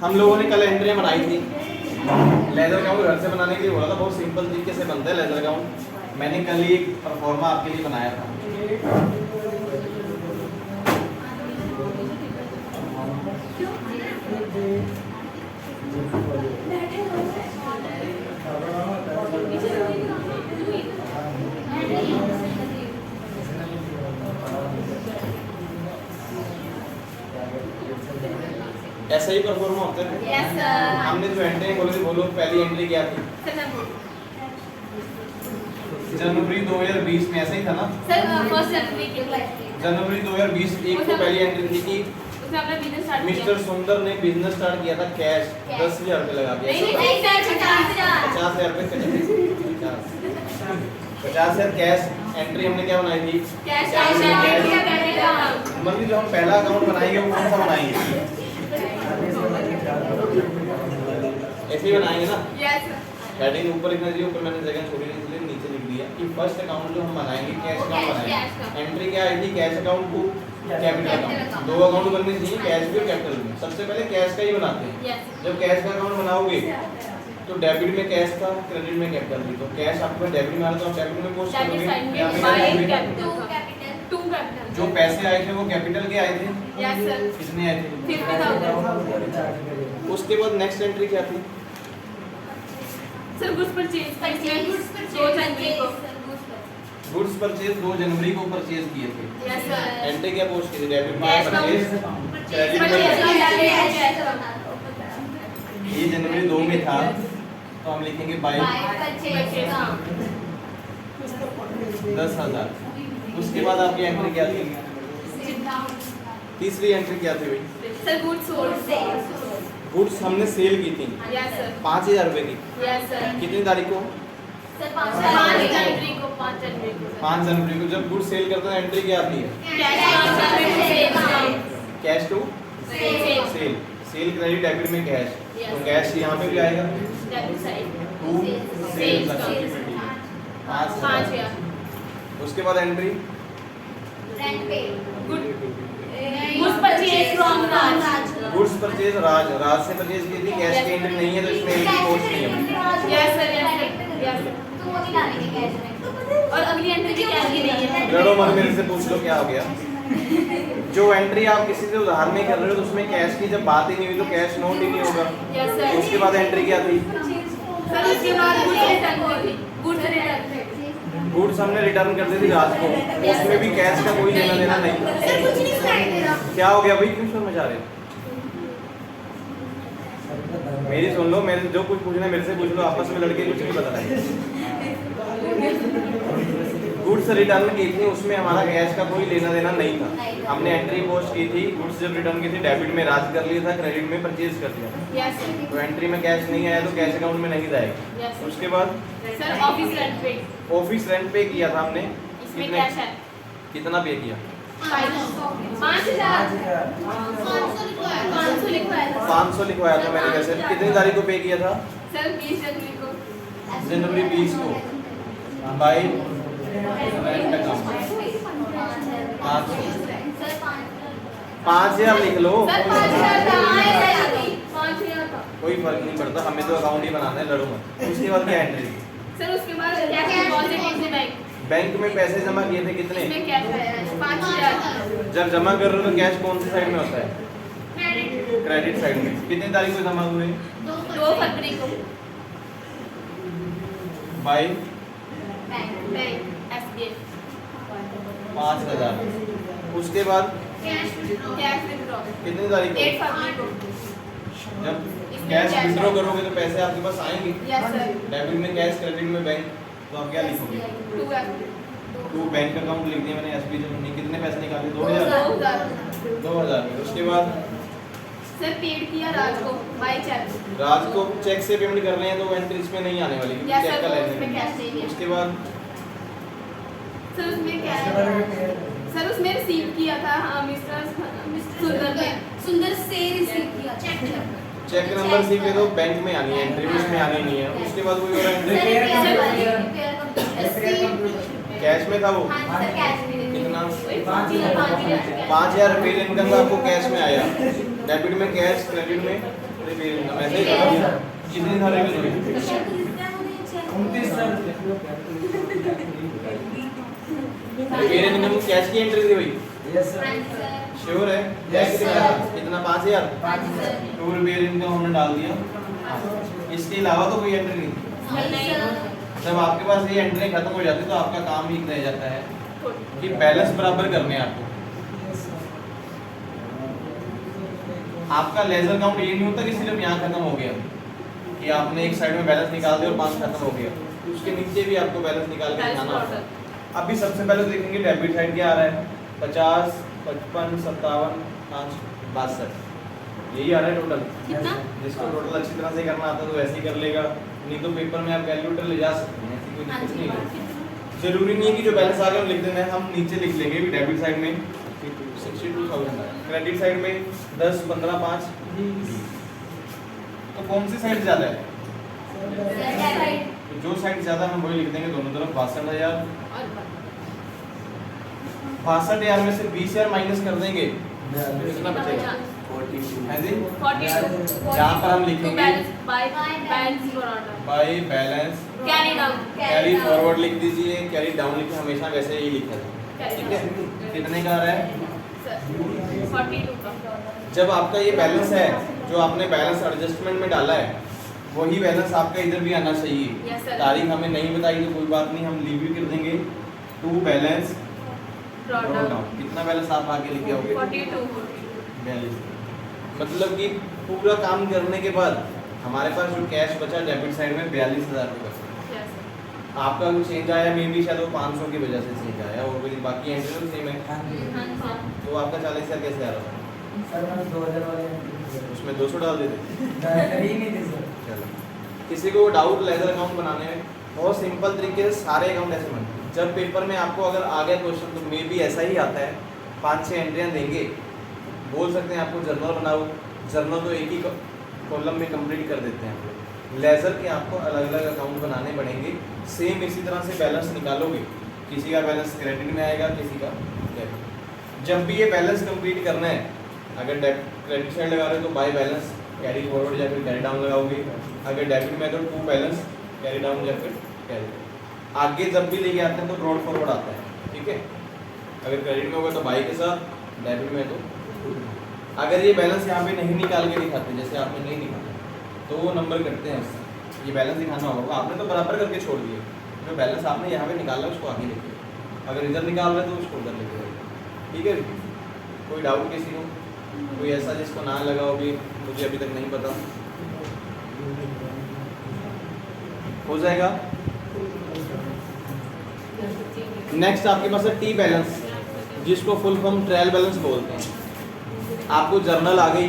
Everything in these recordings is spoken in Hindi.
हम लोगों ने कल एंट्रियाँ बनाई थी। लेजर गाउन घर से बनाने के लिए बोला था, बहुत सिंपल तरीके से बनता है लेजर गाउन। मैंने कल ही एक परफॉर्मा आपके लिए बनाया था। ऐसा ही परफॉर्मा होता है। Yes sir. हमने जो एंट्री बोली थी, बोलो पहली एंट्री क्या थी? जनवरी 2020 में, ऐसा ही था ना सर? फर्स्ट जनवरी की जनवरी 2020 एक तो पहली एंट्री थी कि उसमें अपना बिजनेस स्टार्ट किया। मिस्टर सुंदर ने बिजनेस स्टार्ट किया था कैश 10,000 रुपये लगा के। नहीं नहीं सर, 50,000। 50,000 रुपये 50,000 कैश एंट्री हमने क्या बनाई थी? कैश कैश मतलब जो हम पहला अकाउंट बनाएंगे वो कौन सा बनाएंगे? ऐसे ही बनाएंगे ना। यस हेडिंग ऊपर लिखना चाहिए, ऊपर मैंने जगह छोड़ी नहीं इसलिए नीचे लिख दिया कि फर्स्ट अकाउंट जो हम बनाएंगे कैश अकाउंट बनाएंगे। एंट्री क्या आई थी? कैश अकाउंट को कैपिटल अकाउंट। दो अकाउंट बनने चाहिए, कैश भी और कैपिटल भी। सबसे पहले कैश का ही बनाते हैं। यस। जब कैश का अकाउंट बनाओगे तो डेबिट में कैश था, क्रेडिट में कैपिटल थी। तो कैश आपके डेबिट में आ रहा तो आप डेबिट में पोस्ट डेबिट साइड करोगे या में फिर बाय क्रेडिट में? Capital to capital. जो पैसे आए थे वो कैपिटल के आए थे। Yes sir. कितने आए थे? 50,000। उसके बाद नेक्स्ट एंट्री क्या थी? सर गुड्स परचेज का इसमें 2 जनवरी को। गुड्स परचेज 2 जनवरी को परचेज किए थे। Yes sir. एंट्री क्या पोस्ट की थी? डेबिट में कैश परचेज, क्रेडिट में। ये जनवरी 2 में था तो हम लिखेंगे बाय 10,000। उसके बाद आपकी एंट्री क्या थी? तीसरी एंट्री क्या थी भाई? Sir goods sold. गुड्स हमने सेल की थी यस सर। 5,000 रुपए की। Yes sir. कितनी तारीख को? 5 जनवरी को। 5 जनवरी को। 5 जनवरी को। जब गुड्स सेल करते हैं एंट्री क्या आती है? Cash to sale. Sale credit debit में कैश। तो कैश यहाँ पे भी आएगा टू सेल। 5,000। उसके बाद entry goods purchase from Raj. Goods purchase Raj से परचेज की थी। कैश की एंट्री नहीं है तो इसमें एंट्री पोस्ट नहीं है। Yes sir. Yes sir. और अगली एंट्री भी क्या है? लड़ो मत मेरे से, पूछ लो क्या हो गया। जो एंट्री आप किसी से उधार में कर रहे हो तो उसमें कैश की जब बात ही नहीं हुई तो कैश नोट ही नहीं होगा। Yes sir. उसके बाद एंट्री क्या थी? सर उसके बाद गुड्स रिटर्न। गुड्स हमने रिटर्न कर दी थी राज को। उसमें भी कैश का कोई लेना देना नहीं। क्या हो गया भाई, क्यों शोर मचा रहे हो? मेरी सुन लो, मेरे जो कुछ पूछना है मेरे से पूछ लो, आपस में लड़के कुछ नहीं बता रहे। गुड्स रिटर्न की थी, उसमें हमारा कैश का कोई लेना देना नहीं था। हमने एंट्री पोस्ट की थी। गुड्स जब रिटर्न की थी डेबिट में राज कर लिया था, क्रेडिट में परचेज कर लिया। Yes sir. तो एंट्री में कैश नहीं आया तो कैश अकाउंट में नहीं जाएगा। यस उसके बाद सर ऑफिस रेंट पे। ऑफिस रेंट पे किया था हमने। इसमें कैश है कितना पे किया? 5,000। 500 लिखवाया था। 500 लिखवाया था मैंने। कैसे, कितनी तारीख को पे किया था? सर 20 जनवरी को। जनवरी 20 को। बाय रेंट अकाउंट 5,000 लिख लो। सर 5,000 था। 5,000 था। कोई फर्क नहीं पड़ता, हमें तो अकाउंट ही बनाना है, लड़ो मत। उसके बाद क्या एंट्री? सर उसके बाद कैश डिपॉजिट इनसे बैंक। बैंक में पैसे जमा किए थे कितने? इसमें कैश है 5,000। जब जमा कर रहे हो तो कैश कौन सी साइड में होता है? क्रेडिट साइड में। कितनी तारीख को जमा हुए? 2 फरवरी को। By bank SBI 5,000। उसके बाद कैश विथड्रॉ कितनी तारीख को? 8 फरवरी को। जब कैश विड्रॉ करोगे तो पैसे आपके पास आएंगे। Yes sir. डेबिट में कैश, क्रेडिट में बैंक। तो आप क्या लिखोगे? 2 बैंक अकाउंट लिख दिया मैंने। एसबी जब हमने कितने पैसे निकाले? 2,000। 2,000 में। उसके बाद सर पेड किया राज को बाय चेक। राज को चेक से पेमेंट कर रहे हैं तो वो एंट्री इसमें नहीं आने वाली क्योंकि यस चेक का सर लेन उसमें देन। कैश नहीं है। उसके बाद सर उसमें क्या है? सर उसमें रिसीव किया था मिस्टर सुंदर ने। सुंदर से रिसीव किया चेक। चेक नंबर सी पे तो बैंक में आनी है एंट्री, उसमें आनी नहीं है। उसके बाद कोई और एंट्री कैश में था वो कितना? 5,000। 5,000 रुपये इनकम का आपको कैश में आया। डेबिट में कैश, क्रेडिट में रिपेयर इनकम ऐसे ही करो। कितनी था repair? 29 sir. Repair income cash की एंट्री थी भाई? Yes sir. श्योर है? Yes, sir. कितना 5000? 5000। टू रिपेयर इनकम हमने डाल दिया। इसके अलावा तो कोई एंट्री नहीं। जब आपके पास ये एंट्री खत्म हो जाती है तो आपका काम ही रह जाता है कि बैलेंस बराबर करने हैं आपको। आपका लेजर काउंट ये नहीं होता कि सिर्फ यहाँ खत्म हो गया कि आपने एक साइड में बैलेंस निकाल दिया और 5 खत्म हो गया, उसके नीचे भी आपको बैलेंस निकाल के दिखाना होता है। अभी सबसे पहले देखेंगे डेबिट साइड क्या आ रहा है। 50, 55, 57, 5, 62 यही आ रहा है टोटल। कितना? जिसको टोटल अच्छी तरह से करना आता है तो वैसे ही कर लेगा, नहीं तो पेपर में आप कैलकुलेटर ले जा सकते हैं, ऐसी कोई दिक्कत नहीं है। जरूरी नहीं है कि जो बैलेंस आ गया हम लिख देना है, हम नीचे लिख लेंगे भी डेबिट साइड में 62,000, क्रेडिट साइड में 10, 15, 5, 20। तो कौन सी साइड ज्यादा है? तो जो साइड ज्यादा हम वही लिख देंगे दोनों तरफ 62,000। 62,000 में से 20,000 माइनस कर देंगे तो कितना बचेगा? 42 है जी। 42 यहाँ पर हम लिखेंगे by balance carry down carry forward लिख दीजिए, कैरी डाउन लिखे हमेशा वैसे ही लिखा जाए, ठीक है। कितने का आ रहा है? 42 का। जब आपका ये बैलेंस है जो आपने बैलेंस एडजस्टमेंट में डाला है वही बैलेंस आपका इधर भी आना चाहिए। Yes, sir. तारीख हमें नहीं बताई तो कोई बात नहीं, हम लीव भी कर देंगे। टू बैलेंस डाउन कितना बैलेंस आप आगे लिखे होगे? 42 42। मतलब कि पूरा काम करने के बाद हमारे पास जो कैश बचा डेबिट साइड में 42,000 रुपये बचा। यस आपका कुछ चेंज आया मे बी शायद वो 500 की वजह से चेंज आया और कोई बाकी एंट्री तो सेम है। हाँ जी। तो आपका 40,000 कैसे आ रहा था? सर मैंने 2000 वाले उसमें 200 डाल देते। कर ही नहीं थे सर। चलो, किसी को डाउट लेजर अकाउंट बनाने में बहुत सिंपल तरीके से सारे अकाउंट ऐसे बनते हैं। जब पेपर में आपको अगर आ गया क्वेश्चन तो मे बी ऐसा ही आता है, 5-6 एंट्रियाँ देंगे, बोल सकते हैं आपको जर्नल बनाओ, जर्नल तो एक ही कॉलम में कंप्लीट कर देते हैं। लेजर के आपको अलग अलग अकाउंट बनाने पड़ेंगे। सेम इसी तरह से बैलेंस निकालोगे, किसी का बैलेंस क्रेडिट में आएगा, किसी का डेबिट। जब भी ये बैलेंस कंप्लीट करना है, अगर क्रेडिट साइड लगा रहे हो तो बाय बैलेंस कैरी फॉरवर्ड या फिर कैरी डाउन लगाओगे, अगर डेबिट में तो टू बैलेंस कैरी डाउन या फिर कैरी। आगे जब भी लेके आते हैं तो ब्रॉड फॉरवर्ड आता है, ठीक है। अगर क्रेडिट में होगा तो बाई के साथ, डेबिट में तो। अगर ये बैलेंस यहाँ पे नहीं निकाल के दिखाते, जैसे आपने नहीं निकाला तो वो नंबर करते हैं उससे। ये बैलेंस दिखाना होगा, आपने तो बराबर करके छोड़ दिए, जो बैलेंस आपने यहाँ पे निकाला उसको आगे लिखिए, अगर इधर निकाल रहे तो उसको उधर लिखिए, ठीक है। कोई डाउट किसी को, कोई ऐसा जिसको ना लगा हो भी मुझे अभी तक नहीं पता, हो जाएगा। नेक्स्ट आपके पास है टी बैलेंस, जिसको फुल फॉर्म ट्रायल बैलेंस बोलते हैं। आपको जर्नल आ गई,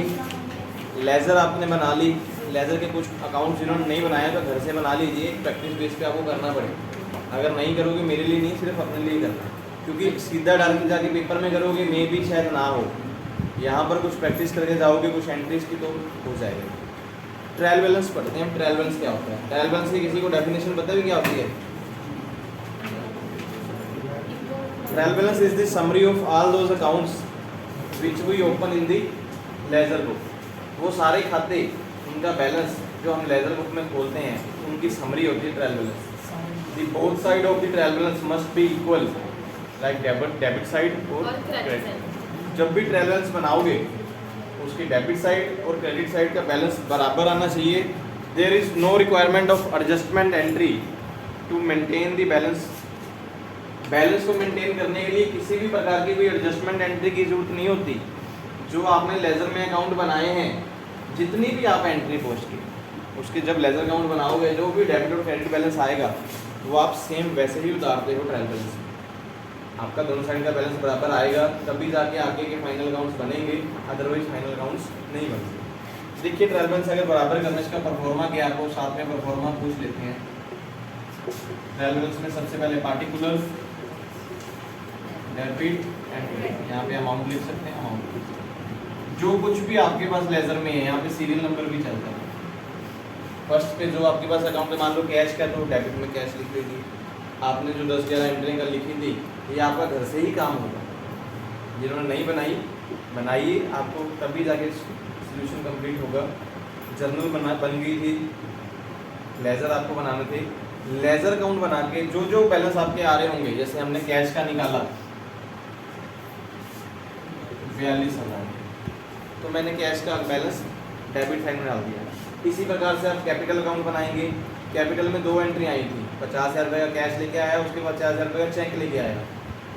लेजर आपने बना ली, लेजर के कुछ अकाउंट जिन्होंने नहीं बनाया तो घर से बना लीजिए, प्रैक्टिस बेस पे आपको करना पड़ेगा। अगर नहीं करोगे मेरे लिए नहीं, सिर्फ अपने लिए करना, क्योंकि सीधा डाल के जाके पेपर में करोगे मे भी शायद ना हो। यहाँ पर कुछ प्रैक्टिस करके जाओगे कुछ एंट्रीज की तो हो जाएगा। ट्रायल बैलेंस पढ़ते हैं हम। ट्रायल बैलेंस क्या होता है? ट्रायल बैलेंस की किसी को डेफिनेशन पता है क्या होती है? Trial balance is the summary of all those accounts which we open in the ledger book. वो सारे खाते उनका बैलेंस जो हम लेजर बुक में खोलते हैं उनकी समरी होती है trial balance. The both side of the trial balance must be equal, like debit side और क्रेडिट। जब भी ट्रायल बैलेंस बनाओगे उसकी डेबिट साइड और क्रेडिट साइड का बैलेंस बराबर आना चाहिए। There is no requirement of adjustment entry to maintain the balance. Balance को मेंटेन करने के लिए किसी भी प्रकार की कोई एडजस्टमेंट एंट्री की जरूरत नहीं होती। जो आपने लेजर में अकाउंट बनाए हैं, जितनी भी आप एंट्री पोस्ट की, उसके जब लेजर अकाउंट बनाओगे जो भी डेबिट और क्रेडिट बैलेंस आएगा वो आप सेम वैसे ही उतारते हो ट्रायल बैलेंस में। आपका दोनों साइड का बैलेंस बराबर आएगा तभी जाके आगे के फाइनल अकाउंट्स बनेंगे, अदरवाइज फाइनल अकाउंट्स नहीं बनते। देखिए ट्रायल बैलेंस अगर बराबर करने इसका परफॉर्मा क्या आपको साथ में परफॉर्मा पूछ लेते हैं। ट्रायल बैलेंस में सबसे पहले पार्टिकुलर, डेबिट एंड क्रेडिट, यहाँ पे अमाउंट लिख सकते हैं। अमाउंट जो कुछ भी आपके पास लेजर में है यहाँ पे सीरियल नंबर भी चलता है। फर्स्ट पे जो आपके पास अकाउंट है, मान लो कैश का तो डेबिट में कैश लिख देगी। आपने जो 10-11 एंट्री का लिखी थी ये आपका घर से ही काम होगा। जिन्होंने नहीं बनाई बनाइए, आपको तभी जाके सोल्यूशन कंप्लीट होगा। जर्नल बन गई थी, लेजर आपको बनाने थे। लेजर अकाउंट बना के जो जो बैलेंस आपके आ रहे होंगे, जैसे हमने कैश का निकाला 42,000, तो मैंने कैश का बैलेंस डेबिट साइड में डाल दिया। इसी प्रकार से आप कैपिटल अकाउंट बनाएंगे। कैपिटल में 2 एंट्री आई थी, 50,000 रुपये का कैश लेके आया, उसके बाद 50,000 रुपये का चेक लेके आया,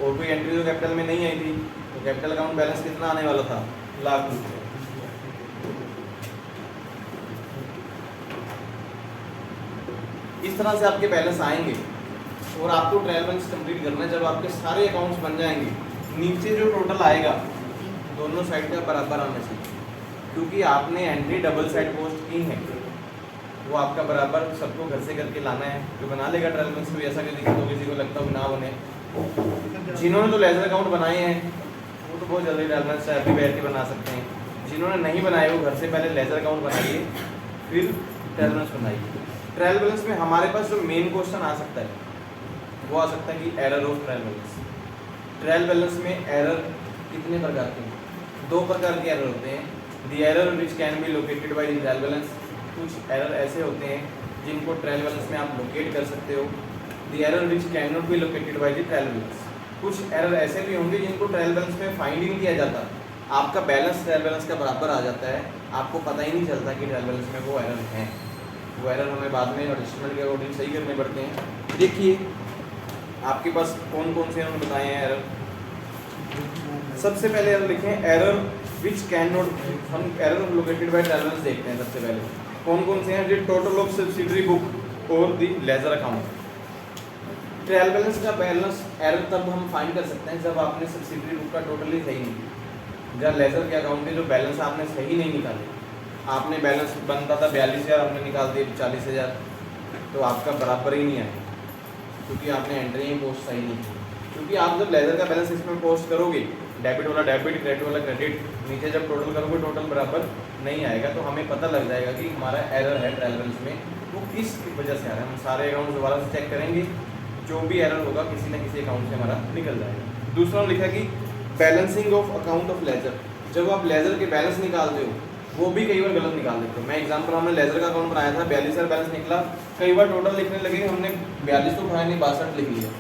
और कोई एंट्री तो कैपिटल में नहीं आई थी, तो कैपिटल अकाउंट बैलेंस कितना आने वाला था, लाख रुपये। इस तरह से आपके बैलेंस आएंगे और आपको ट्रायल बैलेंस कंप्लीट करना है। जब आपके सारे अकाउंट्स बन जाएंगे, नीचे जो टोटल आएगा दोनों साइड का बराबर आना चाहिए, क्योंकि आपने एंट्री डबल साइड पोस्ट की है, वो आपका बराबर सबको घर से करके लाना है। जो बना लेगा ट्रायल बैलेंस में, ऐसा कोई दिक्कत हो किसी को लगता हो ना बने। जिन्होंने तो लेजर अकाउंट बनाए हैं वो तो बहुत जल्दी ट्रायल बैलेंस चाहे अभी बैठ के बना सकते हैं। जिन्होंने नहीं बनाए वो घर से पहले लेजर अकाउंट बनाइए, फिर ट्रायल बैलेंस बनाइए। ट्रायल बैलेंस में हमारे पास जो मेन क्वेश्चन आ सकता है वो आ सकता है कि error of trial balance. Trial balance में एरर कितने प्रकार के हैं? 2 प्रकार के एरर होते हैं। The error which can be located by the trial balance. कुछ एरर ऐसे होते हैं जिनको ट्रायल बैलेंस में आप लोकेट कर सकते हो। The error which can not be located by the trial balance. कुछ एरर ऐसे भी होंगे जिनको ट्रायल बैलेंस में फाइंड ही नहीं किया जाता, आपका बैलेंस ट्रायल बैलेंस का बराबर आ जाता है, आपको पता ही नहीं चलता कि ट्रायल बैलेंस में वो एरर हैं। वो एरर हमें बाद में एडजस्टमेंट के अकॉर्डिंग सही करने पड़ते हैं। देखिए आपके पास कौन कौन से उन्होंने बताए हैं एरर। सबसे पहले एरर लिखें, एरर विच कैन नॉट, हम error located by trial balance देखते हैं। सबसे पहले कौन कौन से हैं? The total of subsidiary book और the ledger account. Trial balance का बैलेंस एरर तब हम फाइंड कर सकते हैं जब आपने सब्सिडरी बुक का टोटल ही सही नहीं, जब लेजर के अकाउंट में जो बैलेंस आपने सही नहीं निकाले, आपने बैलेंस बनता था 42,000, आपने निकाल दिए 40,000, तो आपका बराबर ही नहीं आएगा, क्योंकि आपने एंट्री ही पोस्ट सही नहीं की। क्योंकि आप जब लेजर का बैलेंस इसमें पोस्ट करोगे, डेबिट वाला डेबिट, क्रेडिट वाला क्रेडिट, नीचे जब टोटल करोगे टोटल बराबर नहीं आएगा, तो हमें पता लग जाएगा कि हमारा एरर है ट्रायल बैलेंस में, वो किस वजह से आ रहा है। हम सारे अकाउंट दोबारा से चेक करेंगे, जो भी एरर होगा किसी न किसी अकाउंट से हमारा निकल जाएगा। दूसरा लिखा कि balancing of account of ledger. जब आप लेजर के बैलेंस निकालते हो वो भी कई बार गलत निकाल देते हो। मैं एग्जांपल, हमने लेजर का अकाउंट बनाया था, 42,000 बैलेंस निकला, कई बार टोटल लिखने लगे, हमने 42 तो उठाया नहीं, 62 लिख लिया,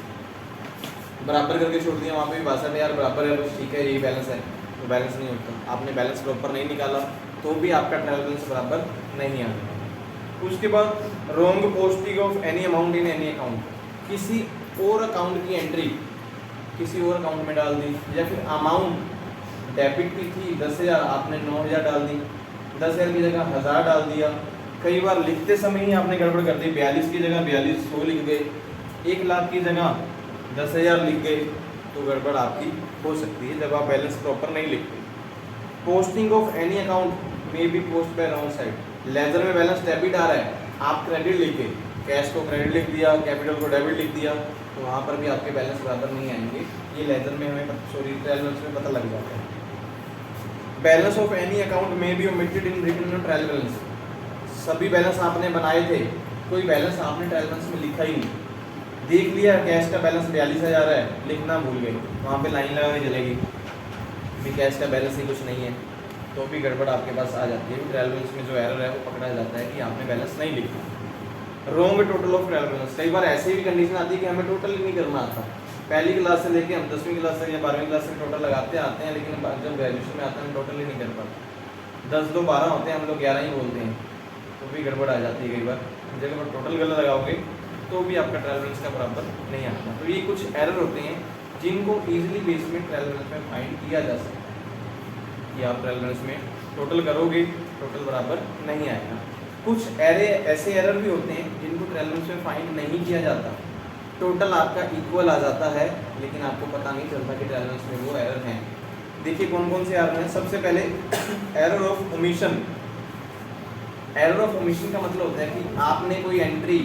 बराबर करके छोड़ दिया, वहाँ पे भी 62 यार बराबर है, बस ठीक है यही बैलेंस है, तो बैलेंस नहीं होता। आपने बैलेंस प्रॉपर नहीं निकाला तो भी आपका ट्रायल बैलेंस बराबर नहीं आएगा। उसके बाद wrong posting of any amount in any account. किसी और अकाउंट की एंट्री किसी और अकाउंट में डाल दी, या फिर अमाउंट डेबिट की थी 10,000, आपने 9,000 डाल दी, 10,000 की जगह 1,000 डाल दिया। कई बार लिखते समय ही आपने गड़बड़ कर दी, 42 की जगह 4200 लिख गए, 1 लाख की जगह 10,000 लिख गए, तो गड़बड़ आपकी हो सकती है जब आप बैलेंस प्रॉपर नहीं लिखते। Posting of any account may be post by wrong side. Ledger में बैलेंस डेबिट आ रहा है, आप क्रेडिट लिख के कैश को क्रेडिट लिख दिया, कैपिटल को डेबिट लिख दिया, तो वहाँ पर भी आपके बैलेंस बराबर नहीं आएंगे। ये लेजर में हमें ट्रायल बैलेंस में पता लग जाता है। Balance of any account may be omitted in written trial balance. सभी बैलेंस आपने बनाए थे, कोई बैलेंस आपने ट्रायल बैलेंस में लिखा ही नहीं, देख लिया कैश का बैलेंस 42,000 है, लिखना भूल गए, वहाँ पे लाइन लगा के चलेगी भी कैश का बैलेंस ही कुछ नहीं है, तो भी गड़बड़ आपके पास आ जाती है। ट्रायल बैलेंस में जो एरर है वो पकड़ा जाता है कि आपने बैलेंस नहीं लिखा। Wrong total of trial balance. कई बार ऐसी भी कंडीशन आती है कि हमें टोटल ही नहीं करना आता, पहली क्लास से लेके हम 10वीं क्लास तक या 12वीं क्लास तक टोटल लगाते आते हैं, लेकिन जब ग्रेजुएशन में आते हैं हम टोटल ही नहीं कर पाते। 10 2 12 होते हैं, हम लोग 11 ही बोलते हैं, तो भी गड़बड़ आ जाती है। कई बार जगह पर टोटल गलत लगाओगे तो भी आपका ट्रायल बैलेंस का बराबर नहीं आता। तो ये कुछ एरर होते हैं जिनको ईजिली बेस में ट्रायल बैलेंस में फाइंड किया जा सकता है कि आप ट्रायल बैलेंस में टोटल करोगे टोटल बराबर नहीं आएगा। कुछ ऐसे एरर भी होते हैं जिनको ट्रायल बैलेंस में फाइंड नहीं किया जाता, टोटल आपका इक्वल आ जाता है, लेकिन आपको पता नहीं चलता कि ट्रायल बैलेंस में वो एरर हैं। देखिए कौन कौन से एरर हैं। सबसे पहले error of omission. Error of omission का मतलब होता है कि आपने कोई एंट्री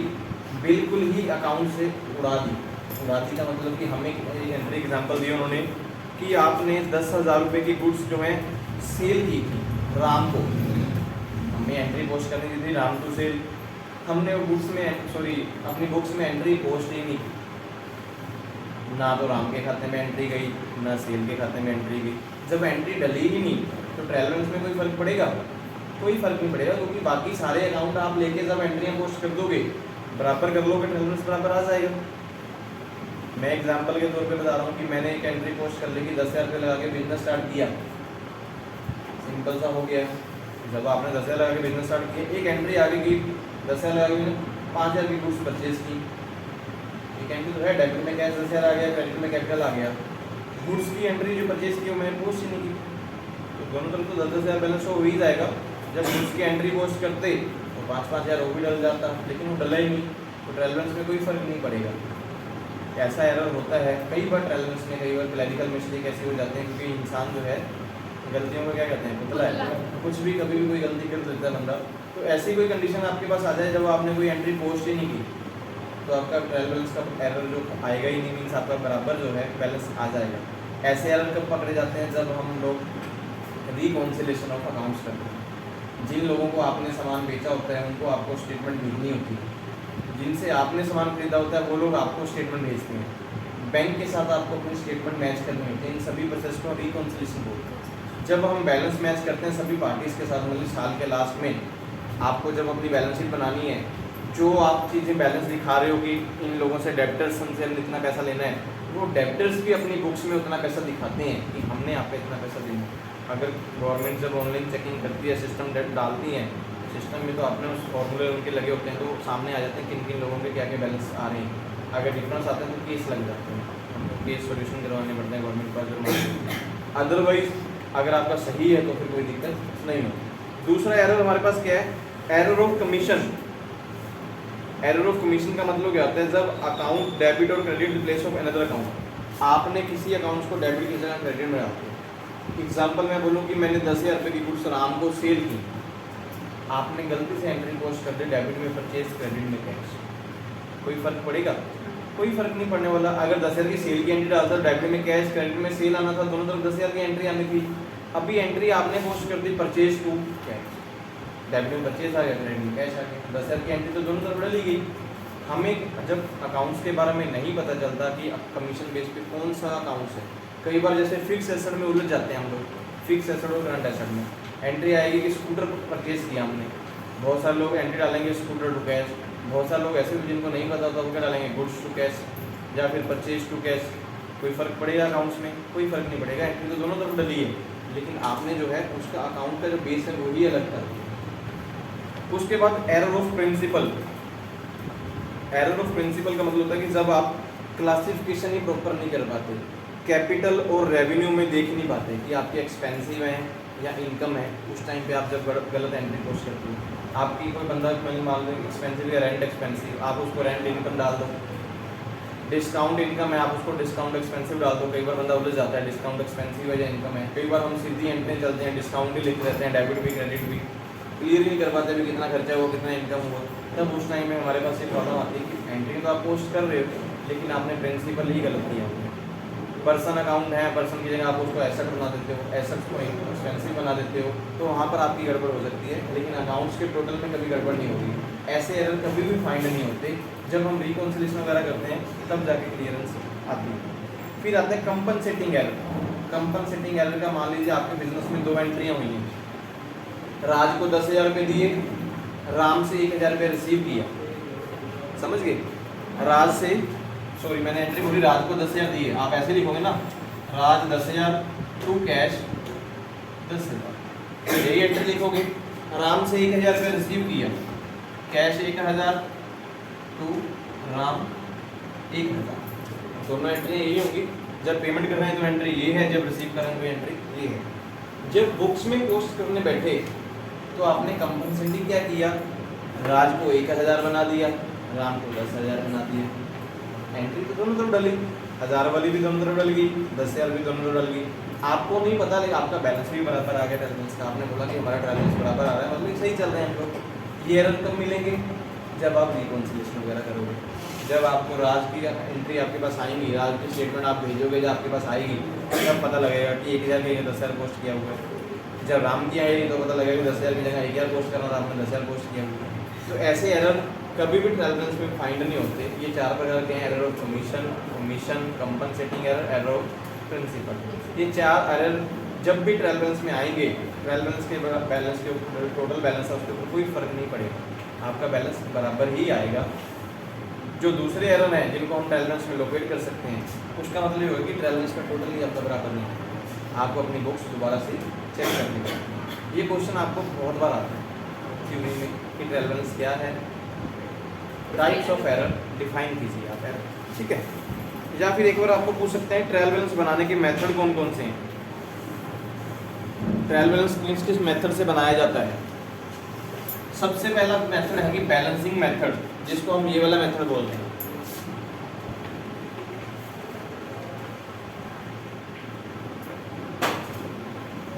बिल्कुल ही अकाउंट से उड़ा दी। उड़ा दी का मतलब कि हमें एक एंट्री एग्जांपल दी उन्होंने कि आपने 10,000 रुपये की गुड्स जो है सेल की थी राम को, हमें एंट्री पोस्ट करनी थी राम टू सेल, हमने वो बुक्स में अपनी बुक्स में एंट्री पोस्ट ही नहीं की, ना तो राम के खाते में एंट्री गई ना सेल के खाते में एंट्री गई। जब एंट्री डली ही नहीं तो ट्रायल बैलेंस में कोई फर्क पड़ेगा? कोई फर्क नहीं पड़ेगा, क्योंकि बाकी सारे अकाउंट आप लेके जब एंट्रियाँ पोस्ट कर दोगे, बराबर कर लोगे, ट्रायल बैलेंस बराबर आ जाएगा। मैं एग्जांपल के तौर पे बता रहा हूँ कि मैंने एक एंट्री पोस्ट कर ली कि 10,000 रुपये लगा के बिजनेस स्टार्ट किया, सिंपल सा हो गया। जब आपने 10,000 लगा के बिजनेस स्टार्ट किया, एक एंट्री आगे की 10,000 लगा के 5,000 की गुड्स परचेज की, एक एंट्री तो है, डेबिट में कैश 10,000 आ गया, क्रेडिट में कैपिटल आ गया। गुड्स की एंट्री जो परचेज की वो मैंने पोस्ट ही नहीं की, तो दोनों तरफ तो 10,000 बैलेंस हो ही जाएगा। जब गुड्स की एंट्री पोस्ट करते तो 5,000 वो भी डल जाता, लेकिन वो डला ही नहीं, तो ट्रायल बैलेंस में कोई फर्क नहीं पड़ेगा। ऐसा एरर होता है कई बार ट्रायल बैलेंस में, कई बार क्लैरिकल मिस्टेक ऐसे हो जाते हैं, क्योंकि इंसान जो है गलतियों को क्या कहते हैं, पुतला है, कुछ भी कभी भी कोई गलती कर देता है बंदा। तो ऐसी कोई कंडीशन आपके पास आ जाए जब आपने कोई एंट्री पोस्ट ही नहीं की, तो आपका ट्रायल बैलेंस का एरर जो आएगा ही नहीं, मीन्स आपका बराबर जो है बैलेंस आ जाएगा। ऐसे एरर कब पकड़े जाते हैं, जब हम लोग रिकॉन्सिलेशन ऑफ अकाउंट्स करते हैं। जिन लोगों को आपने सामान बेचा होता है उनको आपको स्टेटमेंट भेजनी होती है, जिनसे आपने सामान खरीदा होता है वो लोग आपको स्टेटमेंट भेजते हैं, बैंक के साथ आपको अपनी स्टेटमेंट मैच करनी होती है। इन सभी प्रोसेस को रिकॉन्सिलेशन बोलते हैं। जब हम बैलेंस मैच करते हैं सभी पार्टीज़ के साथ, मतलब साल के लास्ट में आपको जब अपनी बैलेंस शीट बनानी है, जो आप चीज़ें बैलेंस दिखा रहे हो कि इन लोगों से डेब्टर्स से इतना पैसा लेना है, वो डेब्टर्स भी अपनी बुक्स में उतना पैसा दिखाते हैं कि हमने आप पे इतना पैसा देना है। अगर गवर्नमेंट जब ऑनलाइन चेकिंग करती है, सिस्टम डालती है, सिस्टम में तो आपने उस फॉर्मूले उनके लगे होते हैं, तो सामने आ जाते हैं किन किन लोगों के क्या क्या बैलेंस आ रहे हैं। अगर डिफरेंस आते हैं तो केस लग जाते हैं, हमको केस सोल्यूशन करवाने पड़ते हैं गवर्नमेंट पर जुर्माना। अदरवाइज अगर आपका सही है तो फिर कोई दिक्कत नहीं होती। दूसरा एरर हमारे पास क्या है, error of commission. Error of commission का मतलब क्या होता है, जब अकाउंट डेबिट और credit in place of another account, आपने किसी अकाउंट को डेबिट की जगह क्रेडिट में डालते हैं। एग्जाम्पल मैं बोलूँ कि मैंने 10,000 रुपये की गुड्स राम को सेल की, आपने गलती से एंट्री पोस्ट कर दी डेबिट में परचेज, क्रेडिट में कैश, कोई फर्क पड़ेगा? कोई फर्क नहीं पड़ने वाला। अगर 10,000 की सेल की एंट्री डालता, डेबिट में कैश, क्रेडिट में सेल आना था, दोनों तरफ 10,000 की एंट्री आनी थी। अभी एंट्री आपने पोस्ट कर दी परचेज टू कैश, डेबिट में परचेज आ गया, क्रेडिट में कैश आ गया, 10,000 की एंट्री तो दोनों तरफ डली गई। हमें जब अकाउंट्स के बारे में नहीं पता चलता कि कमीशन बेस पे कौन सा अकाउंट्स है, कई बार जैसे फिक्स एसेट में उलझ जाते हैं हम लोग। फिक्स एसेट और करंट एसेट में एंट्री आएगी कि स्कूटर परचेज किया हमने, बहुत सारे लोग एंट्री डालेंगे स्कूटर टू कैश, बहुत सारे लोग ऐसे भी जिनको नहीं पता होता वो क्या डालेंगे, गुड्स टू कैश या फिर परचेज टू कैश। कोई फ़र्क पड़ेगा अकाउंट्स में? कोई फ़र्क नहीं पड़ेगा, एंट्री तो दोनों तरफ डली है, लेकिन आपने जो है उसका अकाउंट का जो बेस है वो ही अलग कर दिया। उसके बाद error of principle. Error of principle का मतलब होता है कि जब आप क्लासिफिकेशन ही प्रॉपर नहीं कर पाते, कैपिटल और रेवेन्यू में देख नहीं पाते कि आपके एक्सपेंसिव हैं या इनकम है, उस टाइम पे आप जब गलत एंट्री पोस्ट करते हो, आपकी कोई बंदा मैंने मान लो एक्सपेंसिव या रेंट एक्सपेंसिव, आप उसको रेंट इनकम डाल दो। डिस्काउंट इनकम है, आप उसको डिस्काउंट एक्सपेंसिव डाल दो। कई बार बंदा उलझ जाता है डिस्काउंट एक्सपेंसिव है या इनकम है। कई बार हम सीधी एंट्री चलते हैं, डिस्काउंट ही लिख रहते हैं, डेबिट भी क्रेडिट भी, क्लियर नहीं कर पाते भी कितना खर्चा हुआ कितना इनकम हुआ। तब उस टाइम में हमारे पास ये प्रॉब्लम आती है कि एंट्री तो आप पोस्ट कर रहे हो लेकिन आपने प्रिंसिपल ही गलत किया। पर्सन अकाउंट है, पर्सन की जगह आप उसको एसेट बना देते हो, एसेट्स को एक्सपेंसिव बना देते हो, तो वहाँ पर आपकी गड़बड़ हो सकती है, लेकिन अकाउंट्स के टोटल में कभी गड़बड़ नहीं होती। ऐसे एरर कभी भी फाइंड नहीं होते। जब हम रिकॉन्सिलेशन वगैरह करते हैं तब जाके क्लियरेंस आती है। फिर आते हैं कंपनसेटिंग एरर। कंपनसेटिंग एरर का मान लीजिए आपके बिजनेस में 2 एंट्रियाँ हुई हैं, राज को 10,000 रुपये दिए, राम से 1,000 रुपये रिसीव किया, समझ गए? राज से सॉरी मैंने एंट्री बोली, राज को 10,000 दिए, आप ऐसे लिखोगे ना, राज 10,000 टू कैश 10,000, यही एंट्री लिखोगे। राम से 1,000 रुपये रिसीव किया, कैश 1,000 टू राम 1,000, दोनों एंट्री यही होंगी। जब पेमेंट कर रहे हैं तो एंट्री ये है, जब रिसीव कर रहे हैं तो एंट्री ये है। जब बुक्स में पोस्ट करने बैठे तो आपने कंपनसेटिंग क्या किया, राज को 1,000 बना दिया, राम को 10,000 बना दिया। एंट्री तो दोनों तरफ डली, 1,000 वाली भी दोनों तरफ डल गई, 10,000 भी दोनों तरफ डल गई। आपको नहीं पता लेकिन आपका बैलेंस भी बराबर आ गया ट्रांजेक्शन का। आपने बोला कि हमारा ट्रांजेक्शन बराबर आ रहा है, मतलब सही चल रहे हैं हम लोग। ये एरर कब मिलेंगे, जब आप रिकॉन्सिलेशन वगैरह करोगे। जब आपको राज की एंट्री आपके पास आएंगी, राज की स्टेटमेंट आप भेजोगे, जब आपके पास आएगी तब पता लगेगा कि 1,000 की 10,000 पोस्ट किया हुआ है। जब राम की आएगी तो पता लगेगा कि 10,000 की जगह 1,000 पोस्ट करना था, आपने 10,000 पोस्ट किया हुआ है। तो ऐसे एरर कभी भी ट्रायल बैलेंस में फाइंड नहीं होते। ये 4 प्रकार के हैं, error of commission, omission, compensating error, error of principle. ये 4 एरर जब भी ट्रायल बैलेंस में आएंगे ट्रायल बैलेंस के ऊपर टोटल बैलेंस है उसके ऊपर कोई फ़र्क नहीं पड़ेगा, आपका बैलेंस बराबर ही आएगा। जो दूसरे एरर हैं जिनको हम ट्रायल बैलेंस में लोकेट कर सकते हैं, उसका मतलब ये होगा कि ट्रायल बैलेंस का टोटल ही आपका बराबर नहीं है, आपको अपनी बुक्स दोबारा से चेक करनी पड़ेगी। ये क्वेश्चन आपको बहुत बार आता है थ्योरी में कि ट्रायल बैलेंस क्या है, टाइप्स ऑफ एरर डिफाइन कीजिए आप एरर, ठीक है। या फिर एक बार आपको पूछ सकते हैं ट्रायल बैलेंस बनाने के मेथड कौन कौन से हैं। ट्रायल बैलेंस किस मेथड से बनाया जाता है। सबसे पहला मेथड है कि बैलेंसिंग मेथड, जिसको हम ये वाला मेथड बोलते हैं।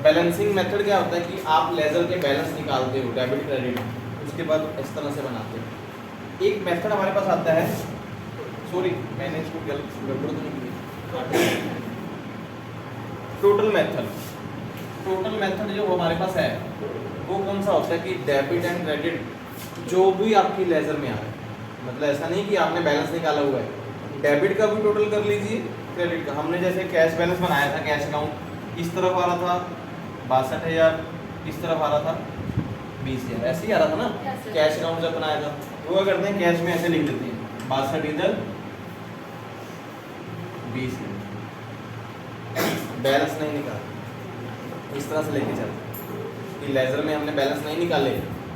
बैलेंसिंग मेथड क्या होता है कि आप लेजर के बैलेंस निकालते हो, डेबिट क्रेडिट, उसके बाद इस तरह से बनाते हो। एक मेथड हमारे पास आता है, सॉरी मैंने इसको गड़बड़ तो नहीं की, टोटल मेथड। टोटल मेथड जो हमारे पास है वो कौन सा होता है कि डेबिट एंड क्रेडिट जो भी आपकी लेजर में आ रहा है, मतलब ऐसा नहीं कि आपने बैलेंस निकाला हुआ है, डेबिट का भी टोटल कर लीजिए, क्रेडिट का। हमने जैसे कैश बैलेंस बनाया था, कैश अकाउंट इस तरफ आ रहा था 62,000, इस तरफ आ रहा था 20,000, ऐसे ही आ रहा था ना कैश अकाउंट जब बनाया था। वो क्या करते हैं, कैश में ऐसे लिख देते हैं 62 इधर 20, बैलेंस नहीं निकाल, इस तरह से लेके चलते कि लेजर में हमने बैलेंस नहीं निकाले,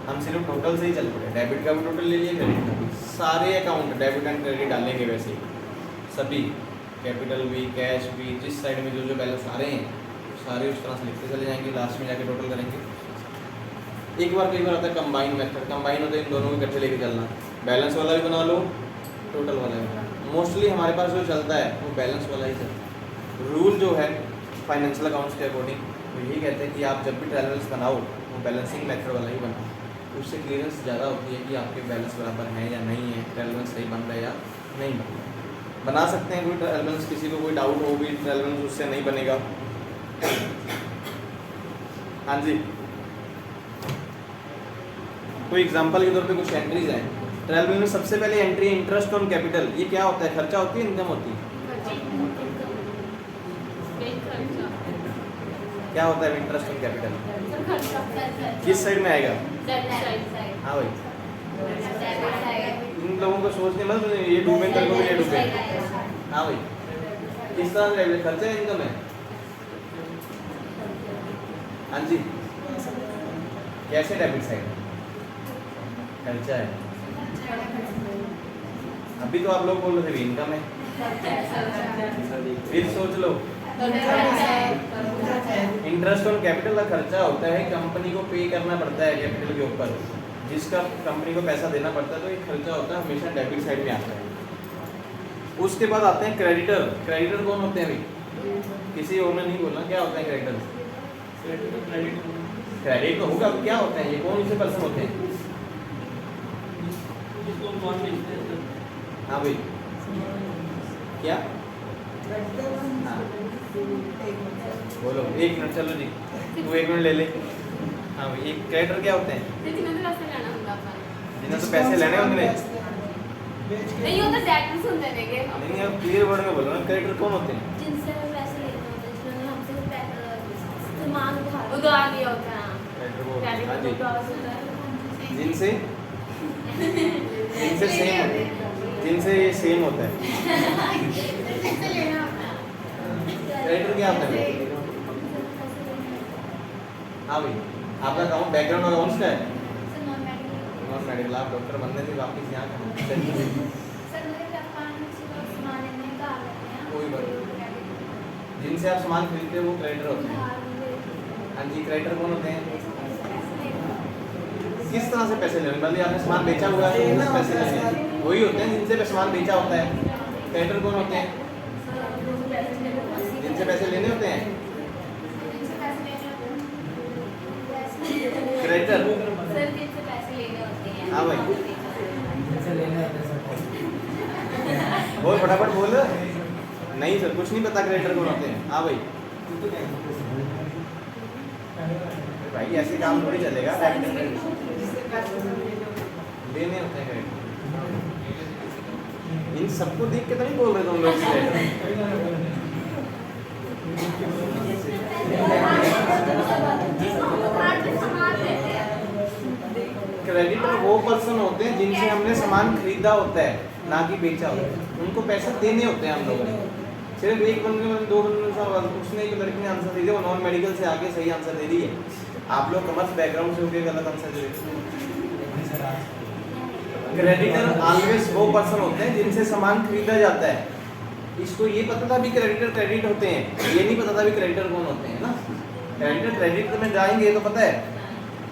हम सिर्फ टोटल से ही चल पड़े। डेबिट का भी टोटल ले लिए, क्रेडिट का भी, सारे अकाउंट डेबिट एंड क्रेडिट डालेंगे वैसे ही सभी, कैपिटल भी कैश भी, जिस साइड में जो जो बैलेंस आ रहे हैं सारे उस तरह से लिखते चले जाएंगे, लास्ट में जाके टोटल करेंगे। एक बार कई बार आता है कंबाइन मेथड, कंबाइन होता है इन दोनों को इकट्ठे लेके चलना, बैलेंस वाला भी बना लो टोटल वाला भी बना लो। मोस्टली हमारे पास जो चलता है वो बैलेंस वाला ही चलता है। रूल जो है फाइनेंशियल अकाउंट्स के अकॉर्डिंग वो यही कहते हैं कि आप जब भी ट्रायल बैलेंस बनाओ वो बैलेंसिंग मेथड वाला ही बनाओ, उससे क्लियरेंस ज़्यादा होती है कि आपके बैलेंस बराबर है या नहीं है, ट्रायल बैलेंस सही बन रहा है या नहीं बन रहा है। बना सकते हैं कोई ट्रायल बैलेंस, किसी को कोई डाउट हो भी ट्रायल बैलेंस उससे नहीं बनेगा। हाँ जी, कोई एग्जांपल के तौर पे कुछ एंट्रीज हैं ट्रायल बैलेंस में। सबसे पहले एंट्री इंटरेस्ट ऑन कैपिटल, ये क्या होता है, खर्चा होती है इनकम होती है, क्या होता है इंटरेस्ट ऑन कैपिटल, किस साइड में आएगा। हाँ भाई, इन लोगों को सोचने मत ये डूबे तेरे को भी ये डूबे। हाँ भाई, किस तरह से खर्चा है इनकम है। हाँ जी, कैसे डेबिट साइड खर्चा है। अभी तो आप लोग बोल रहे थे इनकम है, फिर सोच लो इंटरेस्ट ऑन कैपिटल का खर्चा होता है, कंपनी को पे करना पड़ता है कैपिटल के ऊपर, जिसका कंपनी को पैसा देना पड़ता है, तो ये खर्चा होता है हमेशा डेबिट साइड में आता है। उसके बाद आते हैं क्रेडिटर। क्रेडिटर कौन होते हैं भाई, किसी और ने नहीं बोलना, क्या होता है क्रेडिटर। क्रेडिट तो होगा, क्या होता है ये, कौन से पर्सन होते हैं। हाँ भाई, क्या हाँ बोलो, एक मिनट, चलो जी तू 1 मिनट ले ले। हाँ भाई, एक क्रेडिटर क्या होते हैं, जिन्हें तो पैसे लेने होंगे। नहीं होता डेटर्स होते हैं के नहीं, आप क्लियर वर्ड में बोलो ना, क्रेडिटर कौन होते हैं, जिनसे पैसे लेने होते हैं, जिन्होंने हमसे सामान उधार लिया होता है। क्रेडिटर वो, हाँ जी, जिनसे जिनसे सेम होता है, जिनसे ये सेम होता है। क्रेडिटर क्या होता है। हाँ भाई, आपका अकाउंट बैकग्राउंड अकाउंट्स का है, नॉन मेडिकल, आप डॉक्टर बनने से वापस यहाँ कोई बात नहीं, जिनसे आप सामान खरीदते हो वो क्रेडिटर होते हैं। हाँ जी, क्रेडिटर कौन होते हैं, किस तरह से पैसे लेने, मतलब आपने सामान बेचा हुआ है तो पैसे लेने, वही होते हैं जिनसे सामान बेचा होता है। क्रेडिटर कौन होते हैं, जिनसे पैसे लेने होते हैं। क्रेडिटर हाँ भाई, बोल फटाफट बोल। नहीं सर, कुछ नहीं पता क्रेडिटर कौन होते हैं। हाँ भाई, भाई ऐसे काम थोड़ी चलेगा, देने होते हैं क्रेडिट। इन सबको देख के तो नहीं बोल रहे तुम लोग क्रेडिटर। क्रेडिटर वो पर्सन होते हैं जिनसे हमने सामान खरीदा होता है, ना कि बेचा होता है। उनको पैसे देने होते हैं हम लोगों ने। सिर्फ एक बंदे में 2 बंदे सवाल उसने एक लड़की ने आंसर दे दिया, वो नॉन मेडिकल से आगे सही आंसर दे रही है। आप लोग कॉमर्स बैकग्राउंड से होकर गलत आंसर दे रहे हैं। क्रेडिटर ऑलवेज वो पर्सन होते हैं जिनसे सामान खरीदा जाता है। इसको ये पता था भी क्रेडिटर क्रेडिट होते हैं, ये नहीं पता था भी क्रेडिटर कौन होते हैं ना। क्रेडिटर क्रेडिट में जाएंगे तो पता है,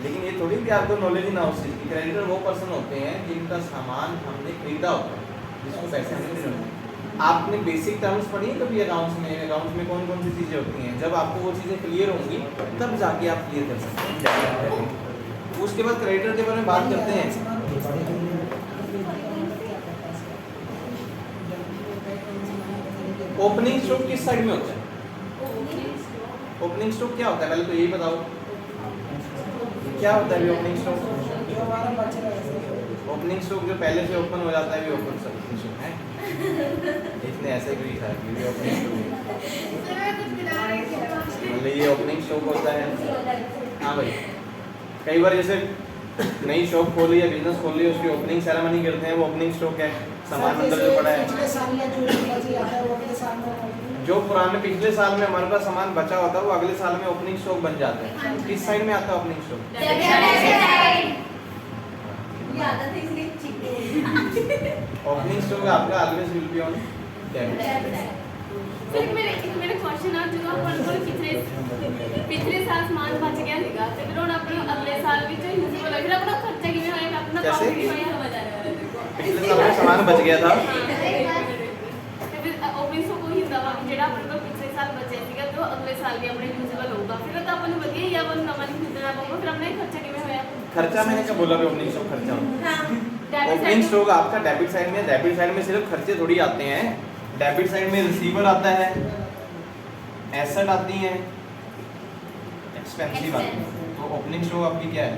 लेकिन ये थोड़ी कि आपको नॉलेज ही ना हो चीज़ की। क्रेडिटर वो पर्सन होते हैं जिनका सामान हमने खरीदा होता है, जिसको पैसे हमने देने होते हैं। आपने बेसिक टर्म्स पढ़ी है कभी अकाउंट्स में? अकाउंट्स में कौन कौन सी चीज़ें होती हैं? जब आपको वो चीज़ें क्लियर होंगी तब जाके आप क्लियर कर सकते हैं। उसके बाद क्रेडिटर के बारे में बात करते हैं। ओपनिंग स्टॉक किस साइड में होता है? ओपनिंग स्टॉक क्या होता है पहले तो यही बताओ, क्या होता है ओपनिंग स्टॉक? ओपनिंग स्टॉक जो पहले से ओपन हो जाता है भी ओपन स्टॉक है। इसने ऐसे भी लिखा है कि ओपनिंग स्टॉक, मतलब ये ओपनिंग स्टॉक होता है। हाँ भाई, कई बार जैसे नई शॉप खोली या बिजनेस खोल ली, उसकी ओपनिंग सेरेमनी करते हैं, वो ओपनिंग स्टॉक है। सामान अंदर जो पड़ा है, जो पुराने पिछले साल में हमारे पास सामान बचा होता है वो अगले साल में ओपनिंग स्टॉक बन जाता है। किस साइड में आता है ओपनिंग स्टॉक? ओपनिंग स्टॉक आपका always will be on debit. Sir मेरे क्वेश्चन आ जो अपन को पिछले साल सामान बच गया ਸੀਗਾ ਤੇ ਫਿਰ ਹੁਣ ਆਪਣੇ ਅਗਲੇ ਸਾਲ ਵਿੱਚ ਯੂਜ਼ਫੁਲ ਹੈ, ਫਿਰ ਆਪਣਾ ਖਰਚਾ ਕਿਵੇਂ ਹੋਏਗਾ? ਆਪਣਾ कैसे? प्रॉफिट होएगा? पिछले साल में सामान बच गया था, ਤੇ ਫਿਰ ਓਪਨਿੰਗ ਸੋ ਕੋਈ ਹੁੰਦਾ ਵਾ ਜਿਹੜਾ ਆਪਣੇ ਕੋਲ ਪਿਛਲੇ ਸਾਲ ਬਚਿਆ ਸੀਗਾ ਤੇ ਉਹ ਅਗਲੇ ਸਾਲ ਵੀ ਆਪਣੇ ਯੂਜ਼ਫੁਲ ਹੋਊਗਾ। ਫਿਰ ਤਾਂ ਆਪਾਂ ਨੂੰ ਵਧੀਆ ਜਾਂ ਆਪਾਂ ਨੂੰ ਨਵਾਂ ਨਹੀਂ ਖਰੀਦਣਾ ਪਊਗਾ। ਫਿਰ ਆਪਣਾ ਖਰਚਾ ਕਿਵੇਂ ਹੋਇਆ? खर्चा मैंने क्या बोला भी ओपनिंग स्टॉक खर्चा होता है। डेबिट ओपनिंग साइड स्टॉक आपका डेबिट साइड में, डेबिट साइड में सिर्फ खर्चे थोड़ी आते हैं। डेबिट साइड में रिसीवर आता है, एसेट आती हैं, एक्सपेंसिव आती है। तो ओपनिंग स्टॉक आपकी क्या है?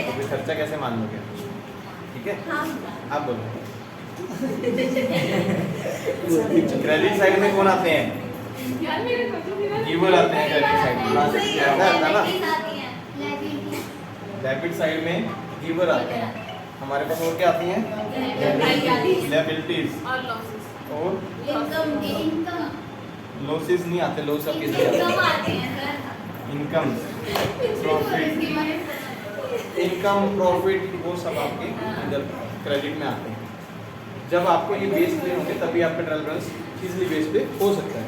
तो फिर खर्चा कैसे मान लोगे? ठीक है, आप बोलो। क्रेडिट साइड में कौन आते हैं? यार मेरे क्वेश्चन गिवर आते हैं क्रेडिट साइड में, ऐसा आता है ना। डेबिट साइड में गिवर आते हैं। हमारे पास और क्या आती हैं? लायबिलिटीज और लॉसेस और इनकम लॉसेस नहीं आते। लॉस आप किसके आते हैं sir. Income, profit, income profit वो सब आपके इधर क्रेडिट में आते हैं। जब आपको ये बेस क्लियर होंगे तभी आपका ट्रायल बैलेंस इजीली बेस पे हो सकता है।